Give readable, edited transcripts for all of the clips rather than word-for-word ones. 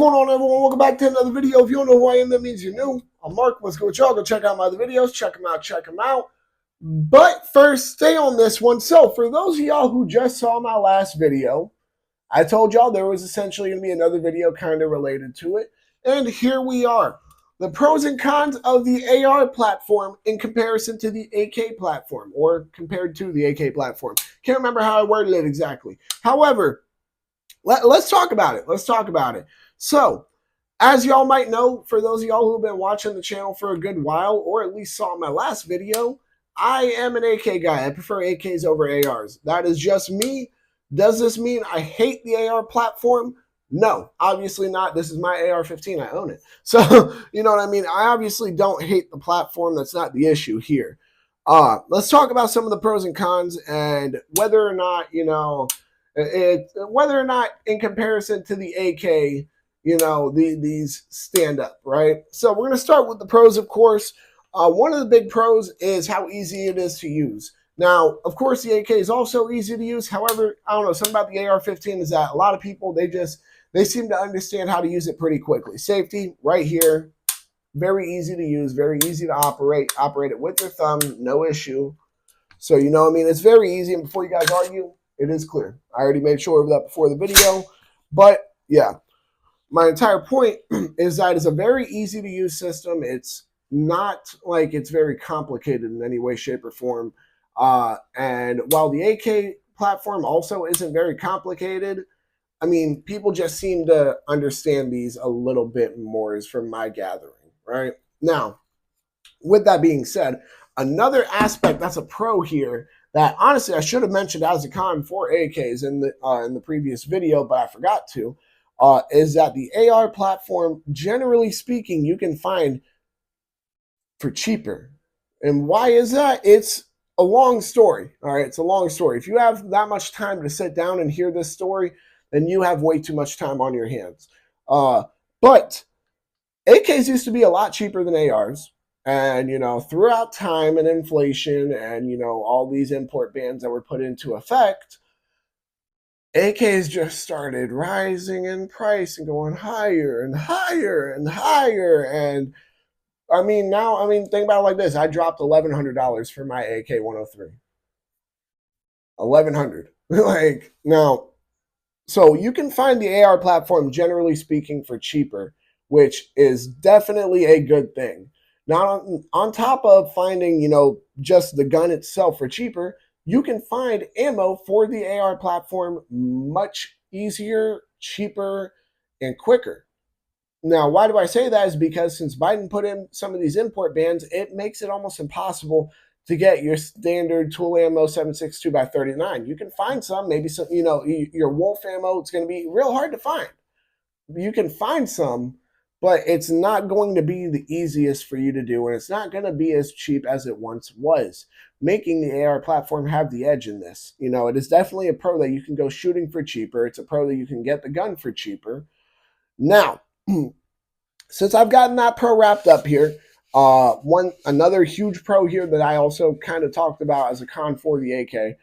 What's going on, everyone? Welcome back to another video. If you don't know who I am, that means you're new. I'm Mark. Let's go with y'all. Go check out my other videos. Check them out. Check them out. But first, stay on this one. So, for those of y'all who just saw my last video, I told y'all there was essentially going to be another video kind of related to it. And here we are. The pros and cons of the AR platform in comparison to the AK platform, or compared to the AK platform. Can't remember how I worded it exactly. However, let's talk about it. Let's talk about it. So, as y'all might know, for those of y'all who've been watching the channel for a good while, or at least saw my last video, I am an AK guy. I prefer AKs over ARs. That is just me. Does this mean I hate the AR platform? No, obviously not. This is my AR-15. I own it. So, you know what I mean? I obviously don't hate the platform. That's not the issue here. Let's talk about some of the pros and cons and whether or not, whether or not in comparison to the AK, these stand up, right? So we're going to start with the pros, of course. One of the big pros is how easy it is to use. Now, of course, the AK is also easy to use. However, I don't know, something about the AR-15 is that a lot of people, they seem to understand how to use it pretty quickly. Safety, right here, very easy to use, very easy to operate. Operate it with your thumb, no issue. So, it's very easy. And before you guys argue, it is clear. I already made sure of that before the video. But, yeah. My entire point is that it's a very easy to use system. It's not like it's very complicated in any way, shape, or form. And while the AK platform also isn't very complicated, I mean, people just seem to understand these a little bit more, is from my gathering, right? Now, with that being said, another aspect that's a pro here that honestly I should have mentioned as a con for AKs in the previous video, but I forgot to, is that the AR platform, generally speaking, you can find for cheaper. And why is that? It's a long story. All right, it's a long story. If you have that much time to sit down and hear this story, then you have way too much time on your hands. But AKs used to be a lot cheaper than ARs. And, throughout time and inflation and, all these import bans that were put into effect, AKs just started rising in price and going higher and higher and higher. And think about it like this. I dropped $1,100 for my AK-103. 1,100. Now, so you can find the AR platform, generally speaking, for cheaper, which is definitely a good thing. Now, on top of finding, just the gun itself for cheaper, you can find ammo for the AR platform much easier, cheaper, and quicker. Now, why do I say that? Is because since Biden put in some of these import bans, it makes it almost impossible to get your standard tool ammo 7.62x39. You can find some, maybe some, your Wolf ammo, it's going to be real hard to find. You can find some, but it's not going to be the easiest for you to do, and it's not going to be as cheap as it once was, making the AR platform have the edge in this. It is definitely a pro that you can go shooting for cheaper. It's a pro that you can get the gun for cheaper. Now, since I've gotten that pro wrapped up here, another huge pro here that I also kind of talked about as a con for the AK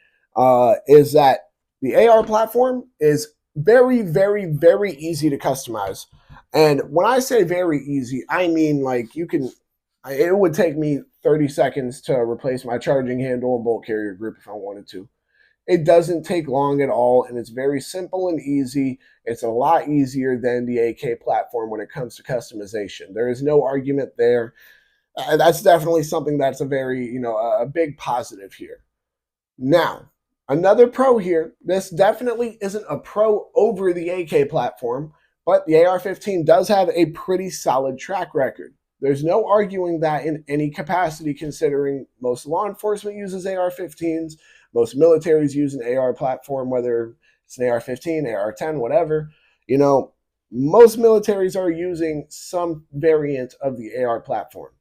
is that the AR platform is very, very, very easy to customize. And when I say very easy, I mean it would take me 30 seconds to replace my charging handle and bolt carrier group if I wanted to. It doesn't take long at all, and it's very simple and easy. It's a lot easier than the AK platform when it comes to customization. There is no argument there. That's definitely something that's a very, a big positive here. Now, another pro here, this definitely isn't a pro over the AK platform, but the AR-15 does have a pretty solid track record. There's no arguing that in any capacity, considering most law enforcement uses AR-15s, most militaries use an AR platform, whether it's an AR-15, AR-10, whatever. Most militaries are using some variant of the AR platform.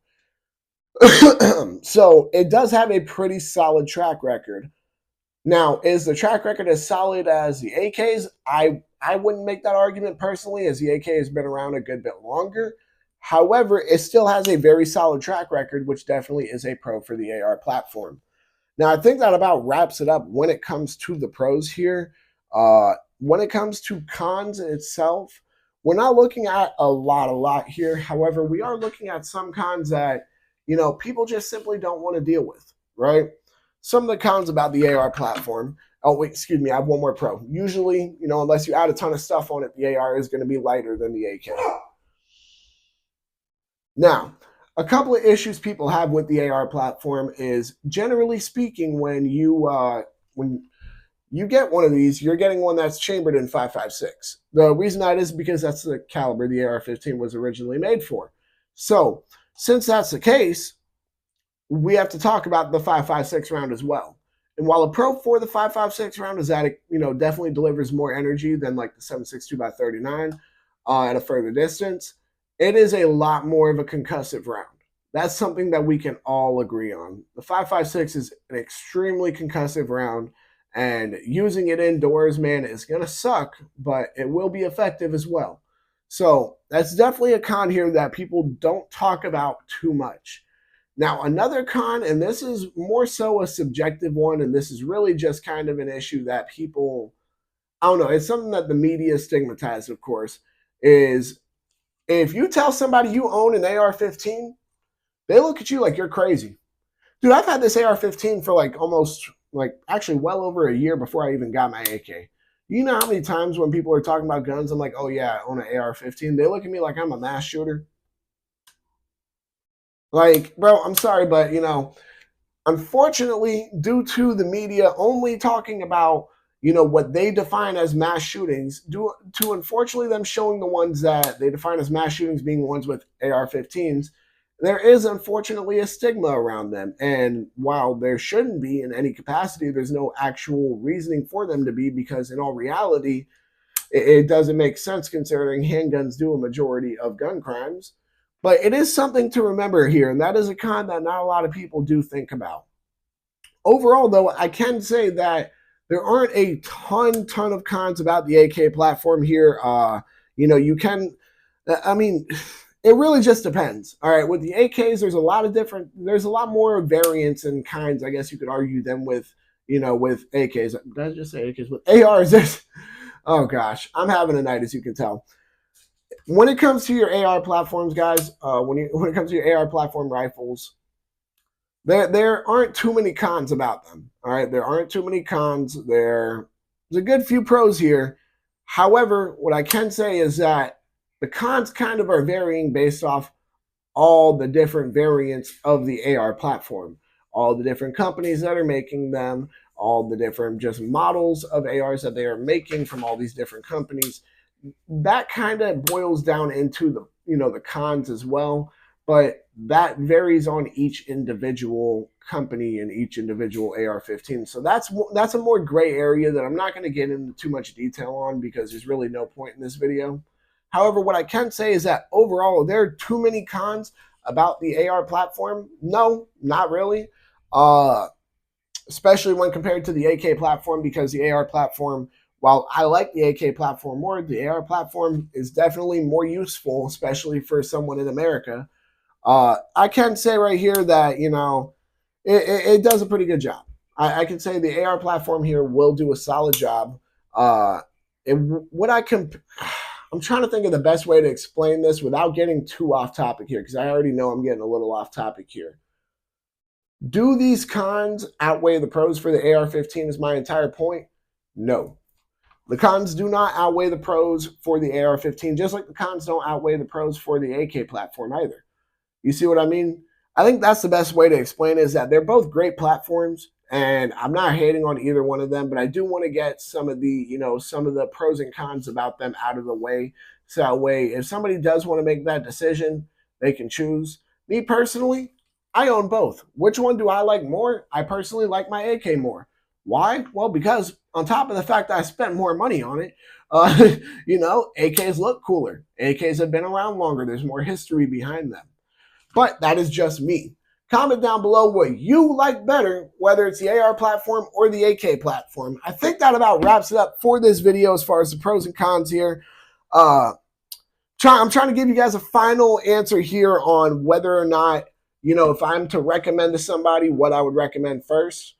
So it does have a pretty solid track record. Now, is the track record as solid as the AKs? I wouldn't make that argument personally, as the AK has been around a good bit longer. However, it still has a very solid track record, which definitely is a pro for the AR platform. Now, I think that about wraps it up when it comes to the pros here. When it comes to cons itself, we're not looking at a lot here. However, we are looking at some cons that, people just simply don't want to deal with, right? Some of the cons about the AR platform. Oh, wait, excuse me. I have one more pro. Usually, unless you add a ton of stuff on it, the AR is going to be lighter than the AK. Now, a couple of issues people have with the AR platform is, generally speaking, when you get one of these, you're getting one that's chambered in 5.56. The reason that is because that's the caliber the AR-15 was originally made for. So, since that's the case, we have to talk about the 5.56 round as well. And while a pro for the 5.56 round is that it, definitely delivers more energy than like the 7.62 x 39 at a further distance, it is a lot more of a concussive round. That's something that we can all agree on. The 5.56 is an extremely concussive round, and using it indoors, man, is going to suck, but it will be effective as well. So that's definitely a con here that people don't talk about too much. Now, another con, and this is more so a subjective one, and this is really just kind of an issue that people, I don't know, it's something that the media stigmatized, of course, is if you tell somebody you own an AR-15, they look at you like you're crazy. Dude, I've had this AR-15 for actually well over a year before I even got my AK. You know how many times when people are talking about guns, I'm like, oh yeah, I own an AR-15. They look at me like I'm a mass shooter. Like, bro, I'm sorry, but unfortunately, due to the media only talking about, what they define as mass shootings, due to unfortunately them showing the ones that they define as mass shootings being the ones with AR-15s, there is unfortunately a stigma around them. And while there shouldn't be in any capacity, there's no actual reasoning for them to be, because in all reality, it doesn't make sense considering handguns do a majority of gun crimes. But it is something to remember here, and that is a con that not a lot of people do think about. Overall, though, I can say that there aren't a ton of cons about the AK platform here. You can, I mean, it really just depends. All right, with the AKs, there's a lot more variants and kinds, I guess you could argue, than with with AKs. Did I just say AKs? With ARs, oh gosh, I'm having a night, as you can tell. When it comes to your AR platforms, guys, when it comes to your AR platform rifles, there aren't too many cons about them. All right, there aren't too many cons. There's a good few pros here. However, what I can say is that the cons kind of are varying based off all the different variants of the AR platform, all the different companies that are making them, all the different just models of ARs that they are making from all these different companies. That kind of boils down into the cons as well, but that varies on each individual company and each individual AR-15. So that's a more gray area that I'm not going to get into too much detail on, because there's really no point in this video. However, what I can say is that overall, are there too many cons about the AR platform? No, not really. Especially when compared to the AK platform, because the AR platform, while I like the AK platform more, the AR platform is definitely more useful, especially for someone in America. I can say right here that, it does a pretty good job. I can say the AR platform here will do a solid job. I'm trying to think of the best way to explain this without getting too off topic here, because I already know I'm getting a little off topic here. Do these cons outweigh the pros for the AR-15 is my entire point? No. The cons do not outweigh the pros for the AR-15, just like the cons don't outweigh the pros for the AK platform either. You see what I mean? I think that's the best way to explain it, is that they're both great platforms, and I'm not hating on either one of them, but I do want to get some of the pros and cons about them out of the way. So that way, if somebody does want to make that decision, they can choose. Me personally, I own both. Which one do I like more? I personally like my AK more. Why? Well, because on top of the fact that I spent more money on it, AKs look cooler. AKs have been around longer. There's more history behind them. But that is just me. Comment down below what you like better, whether it's the AR platform or the AK platform. I think that about wraps it up for this video as far as the pros and cons here. I'm trying to give you guys a final answer here on whether or not, if I'm to recommend to somebody, what I would recommend first.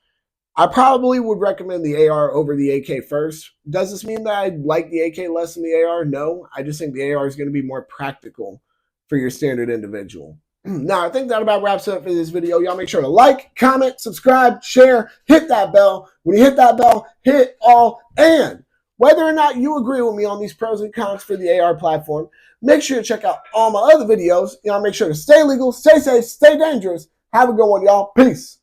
I probably would recommend the AR over the AK first. Does this mean that I like the AK less than the AR? No. I just think the AR is going to be more practical for your standard individual. Now, I think that about wraps it up for this video. Y'all make sure to like, comment, subscribe, share, hit that bell. When you hit that bell, hit all. And whether or not you agree with me on these pros and cons for the AR platform, make sure to check out all my other videos. Y'all make sure to stay legal, stay safe, stay dangerous. Have a good one, y'all. Peace.